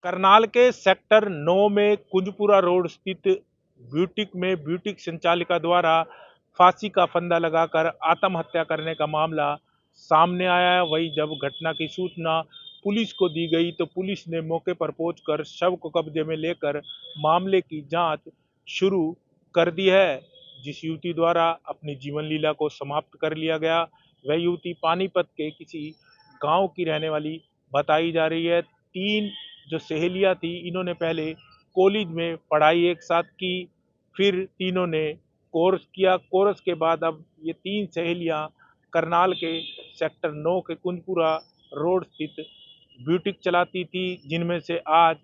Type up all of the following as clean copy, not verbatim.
करनाल के सेक्टर 9 में कुंजपुरा रोड स्थित ब्यूटिक में ब्यूटिक संचालिका द्वारा फांसी का फंदा लगाकर आत्महत्या करने का मामला सामने आया है। वहीं जब घटना की सूचना पुलिस को दी गई तो पुलिस ने मौके पर पहुंचकर शव को कब्जे में लेकर मामले की जांच शुरू कर दी है। जिस युवती द्वारा अपनी जीवन लीला को समाप्त कर लिया गया, वह युवती पानीपत के किसी गांव की रहने वाली बताई जा रही है। तीन जो सहेलियां थी, इन्होंने पहले कॉलेज में पढ़ाई एक साथ की, फिर तीनों ने कोर्स किया। कोर्स के बाद अब ये तीन सहेलियां करनाल के सेक्टर 9 के कुंजपुरा रोड स्थित ब्यूटिक चलाती थी, जिनमें से आज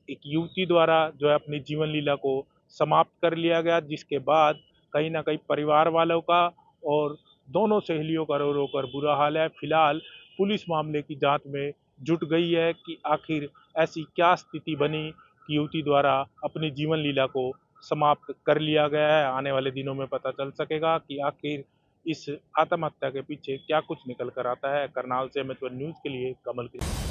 एक युवती द्वारा जो है अपनी जीवन लीला को समाप्त कर लिया गया, जिसके बाद कहीं ना कहीं परिवार वालों का और दोनों सहेलियों का रो रो कर बुरा हाल है। फिलहाल पुलिस मामले की जांच में जुट गई है कि आखिर ऐसी क्या स्थिति बनी कि युवती द्वारा अपनी जीवन लीला को समाप्त कर लिया गया है। आने वाले दिनों में पता चल सकेगा कि आखिर इस आत्महत्या के पीछे क्या कुछ निकल कर आता है। करनाल से एमएच1 न्यूज के लिए कमल कृष्ण।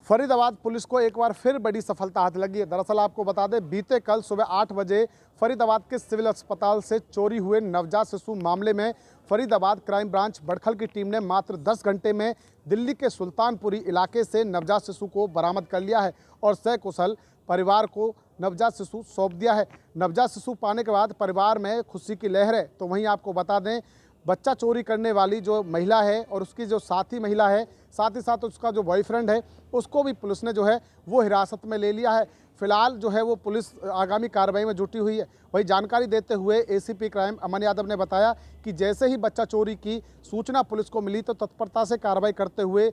फरीदाबाद पुलिस को एक बार फिर बड़ी सफलता हाथ लगी है। दरअसल आपको बता दें, बीते कल सुबह 8 बजे फरीदाबाद के सिविल अस्पताल से चोरी हुए नवजात शिशु मामले में फरीदाबाद क्राइम ब्रांच बड़खल की टीम ने मात्र 10 घंटे में दिल्ली के सुल्तानपुरी इलाके से नवजात शिशु को बरामद कर लिया है और सकुशल परिवार को नवजात शिशु सौंप दिया है। नवजात शिशु पाने के बाद परिवार में खुशी की लहर है। तो वहीं आपको बता दें, बच्चा चोरी करने वाली जो महिला है और उसकी जो साथी महिला है, साथ ही साथ उसका जो बॉयफ्रेंड है, उसको भी पुलिस ने जो है वो हिरासत में ले लिया है। फिलहाल जो है वो पुलिस आगामी कार्रवाई में जुटी हुई है। वही जानकारी देते हुए एसीपी क्राइम अमन यादव ने बताया कि जैसे ही बच्चा चोरी की सूचना पुलिस को मिली तो तत्परता से कार्रवाई करते हुए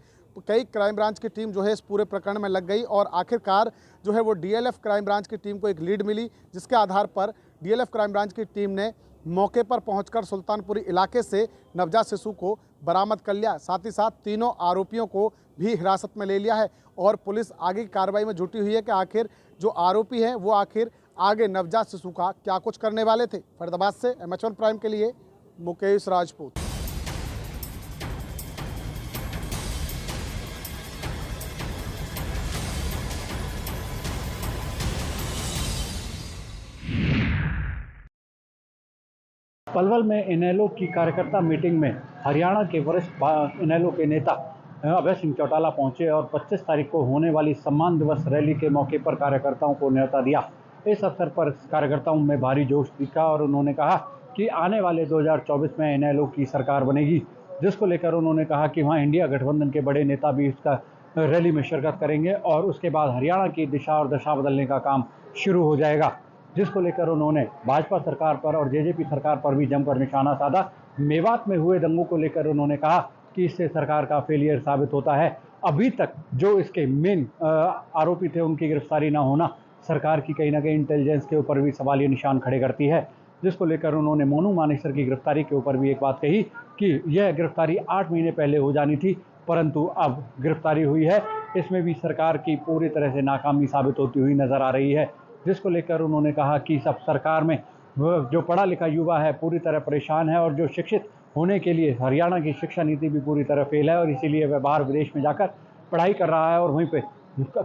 कई क्राइम ब्रांच की टीम जो है इस पूरे प्रकरण में लग गई और आखिरकार जो है वो डीएलएफ क्राइम ब्रांच की टीम को एक लीड मिली, जिसके आधार पर डीएलएफ क्राइम ब्रांच की टीम ने मौके पर पहुंचकर सुल्तानपुरी इलाके से नवजात शिशु को बरामद कर लिया। साथ ही साथ तीनों आरोपियों को भी हिरासत में ले लिया है और पुलिस आगे की कार्रवाई में जुटी हुई है कि आखिर जो आरोपी हैं वो आखिर आगे नवजात शिशु का क्या कुछ करने वाले थे। फरीदाबाद से एमएच1 प्राइम के लिए मुकेश राजपूत। पलवल में इनेलो की कार्यकर्ता मीटिंग में हरियाणा के वरिष्ठ इनेलो के नेता अभय सिंह चौटाला पहुंचे और 25 तारीख को होने वाली सम्मान दिवस रैली के मौके पर कार्यकर्ताओं को न्योता दिया। इस अवसर पर कार्यकर्ताओं में भारी जोश दिखा और उन्होंने कहा कि आने वाले 2024 में इनेलो की सरकार बनेगी, जिसको लेकर उन्होंने कहा कि वहाँ इंडिया गठबंधन के बड़े नेता भी इसका रैली में शिरकत करेंगे और उसके बाद हरियाणा की दिशा और दशा बदलने का काम शुरू हो जाएगा, जिसको लेकर उन्होंने भाजपा सरकार पर और जेजेपी सरकार पर भी जमकर निशाना साधा। मेवात में हुए दंगों को लेकर उन्होंने कहा कि इससे सरकार का फेलियर साबित होता है। अभी तक जो इसके मेन आरोपी थे उनकी गिरफ्तारी ना होना सरकार की कहीं ना कहीं इंटेलिजेंस के ऊपर भी सवालिया निशान खड़े करती है, जिसको लेकर उन्होंने मोनू मानेसर की गिरफ्तारी के ऊपर भी एक बात कही कि यह गिरफ्तारी 8 महीने पहले हो जानी थी, परंतु अब गिरफ्तारी हुई है, इसमें भी सरकार की पूरी तरह से नाकामी साबित होती हुई नजर आ रही है। जिसको लेकर उन्होंने कहा कि सब सरकार में जो पढ़ा लिखा युवा है पूरी तरह परेशान है और जो शिक्षित होने के लिए हरियाणा की शिक्षा नीति भी पूरी तरह फेल है और इसीलिए वह बाहर विदेश में जाकर पढ़ाई कर रहा है और वहीं पे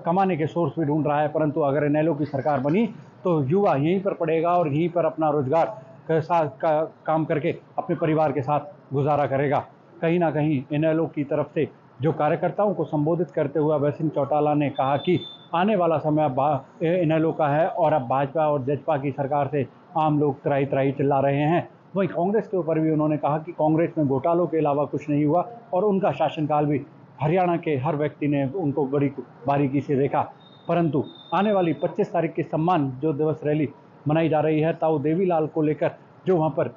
कमाने के सोर्स भी ढूंढ रहा है। परंतु अगर इनेलो की सरकार बनी तो युवा यहीं पर पढ़ेगा और यहीं पर अपना रोजगार के साथ काम करके अपने परिवार के साथ गुजारा करेगा। कहीं ना कहीं इनेलो की तरफ से जो कार्यकर्ताओं को संबोधित करते हुए अभय सिंह चौटाला ने कहा कि आने वाला समय अब इनेलो का है और अब भाजपा और जजपा की सरकार से आम लोग त्राही त्राही चिल्ला रहे हैं। वहीं कांग्रेस के ऊपर भी उन्होंने कहा कि कांग्रेस में घोटालों के अलावा कुछ नहीं हुआ और उनका शासनकाल भी हरियाणा के हर व्यक्ति ने उनको बड़ी बारीकी से देखा। परंतु आने वाली 25 तारीख की सम्मान जो दिवस रैली मनाई जा रही है, ताऊ देवीलाल को लेकर जो वहाँ पर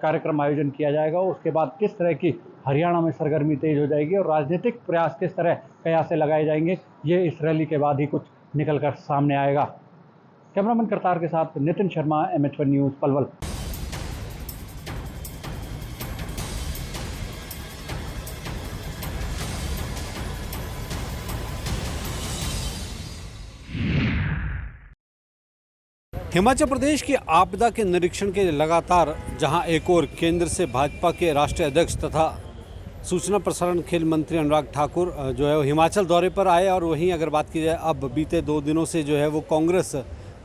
कार्यक्रम आयोजन किया जाएगा, उसके बाद किस तरह की हरियाणा में सरगर्मी तेज हो जाएगी और राजनीतिक प्रयास किस तरह कयासे लगाए जाएंगे, ये इस रैली के बाद ही कुछ निकल कर सामने आएगा। कैमरामैन करतार के साथ नितिन शर्मा, एमएच1 न्यूज़, पलवल। हिमाचल प्रदेश की आपदा के निरीक्षण के लिए लगातार जहां एक और केंद्र से भाजपा के राष्ट्रीय अध्यक्ष तथा सूचना प्रसारण खेल मंत्री अनुराग ठाकुर जो है वो हिमाचल दौरे पर आए, और वहीं अगर बात की जाए अब बीते 2 दिनों से जो है वो कांग्रेस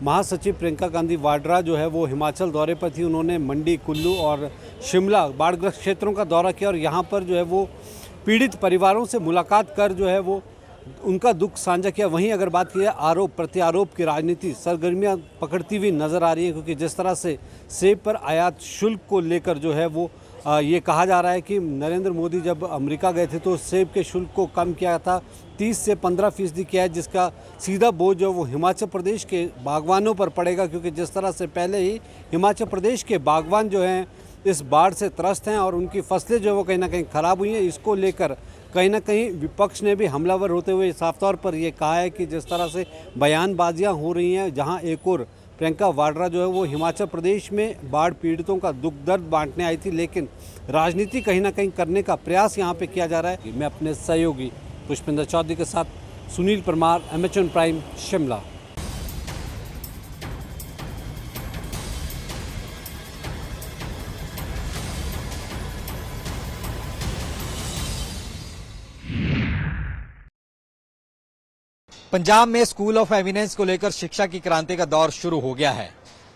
महासचिव प्रियंका गांधी वाड्रा जो है वो हिमाचल दौरे पर थी। उन्होंने मंडी, कुल्लू और शिमला बाढ़ग्रस्त क्षेत्रों का दौरा किया और यहाँ पर जो है वो पीड़ित परिवारों से मुलाकात कर जो है वो उनका दुख साझा किया। वहीं अगर बात की जाए आरोप प्रत्यारोप की राजनीति सरगर्मियां पकड़ती हुई नज़र आ रही है, क्योंकि जिस तरह से सेब पर आयात शुल्क को लेकर जो है वो ये कहा जा रहा है कि नरेंद्र मोदी जब अमेरिका गए थे तो सेब के शुल्क को कम किया था, 30 से 15% किया है, जिसका सीधा बोझ जो वो हिमाचल प्रदेश के बागवानों पर पड़ेगा, क्योंकि जिस तरह से पहले ही हिमाचल प्रदेश के बागवान जो हैं इस बाढ़ से त्रस्त हैं और उनकी फसलें जो है वो कहीं ना कहीं ख़राब हुई हैं। इसको लेकर कहीं ना कहीं विपक्ष ने भी हमलावर होते हुए साफ तौर पर ये कहा है कि जिस तरह से बयानबाजियां हो रही हैं, जहां एक और प्रियंका वाड्रा जो है वो हिमाचल प्रदेश में बाढ़ पीड़ितों का दुख दर्द बांटने आई थी, लेकिन राजनीति कहीं ना कहीं करने का प्रयास यहाँ पे किया जा रहा है। मैं अपने सहयोगी पुष्पिंदर चौधरी के साथ सुनील परमार, एमएचएन प्राइम, शिमला। पंजाब में स्कूल ऑफ एमिनेंस को लेकर शिक्षा की क्रांति का दौर शुरू हो गया है।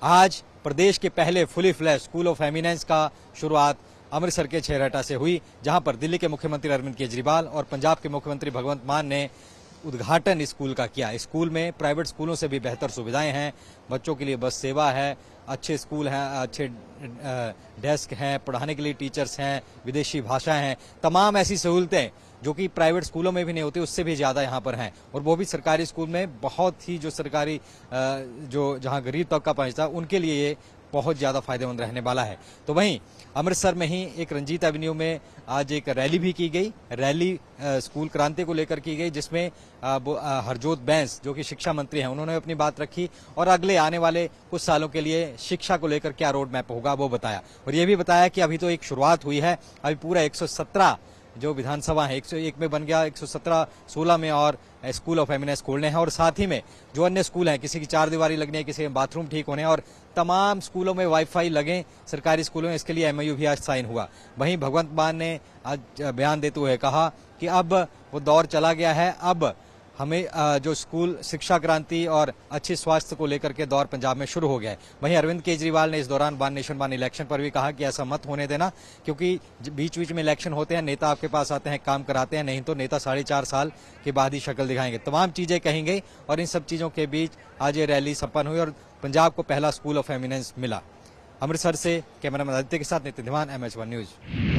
आज प्रदेश के पहले fully flash school of eminence का शुरुआत अमृतसर के छेहरटा से हुई, जहां पर दिल्ली के मुख्यमंत्री अरविंद केजरीवाल और पंजाब के मुख्यमंत्री भगवंत मान ने उद्घाटन स्कूल का किया। स्कूल में प्राइवेट स्कूलों से भी बेहतर सुविधाएं हैं, बच्चों के लिए बस सेवा है, अच्छे स्कूल हैं, अच्छे डेस्क हैं, पढ़ाने के लिए टीचर्स हैं, विदेशी भाषाएं हैं, तमाम ऐसी सहूलतें जो कि प्राइवेट स्कूलों में भी नहीं होती, उससे भी ज़्यादा यहाँ पर हैं। और वो भी सरकारी स्कूल में बहुत ही जो सरकारी जो जहाँ गरीब तबका पहुँचता उनके लिए ये बहुत ज़्यादा फायदेमंद रहने वाला है। तो वहीं अमृतसर में ही एक रंजीत एवेन्यू में आज एक रैली भी की गई। रैली स्कूल क्रांति को लेकर की गई, जिसमें हरजोत बैंस जो कि शिक्षा मंत्री हैं उन्होंने अपनी बात रखी और अगले आने वाले कुछ सालों के लिए शिक्षा को लेकर क्या रोड मैप होगा वो बताया। और ये भी बताया कि अभी तो एक शुरुआत हुई है, अभी पूरा 117 जो विधानसभा है 101 में बन गया, 117 16 में और स्कूल ऑफ एमिनेंस खोलने हैं। और साथ ही में जो अन्य स्कूल हैं, किसी की 4 दीवारी लगनी है, किसी के बाथरूम ठीक होने हैं और तमाम स्कूलों में वाईफाई लगे सरकारी स्कूलों में, इसके लिए एमओयू भी आज साइन हुआ। वहीं भगवंत मान ने आज बयान देते हुए कहा कि अब वो दौर चला गया है, अब हमें जो स्कूल शिक्षा क्रांति और अच्छे स्वास्थ्य को लेकर के दौर पंजाब में शुरू हो गया है। वहीं अरविंद केजरीवाल ने इस दौरान वन नेशन वन इलेक्शन पर भी कहा कि ऐसा मत होने देना, क्योंकि बीच बीच में इलेक्शन होते हैं, नेता आपके पास आते हैं, काम कराते हैं, नहीं तो नेता 4.5 साल के बाद ही शक्ल दिखाएंगे। तमाम चीजें कही गई और इन सब चीजों के बीच आज ये रैली संपन्न हुई और पंजाब को पहला स्कूल ऑफ एमिनेंस मिला। अमृतसर से कैमरामैन आदित्य के साथ नितिन दीवान, MH1 न्यूज।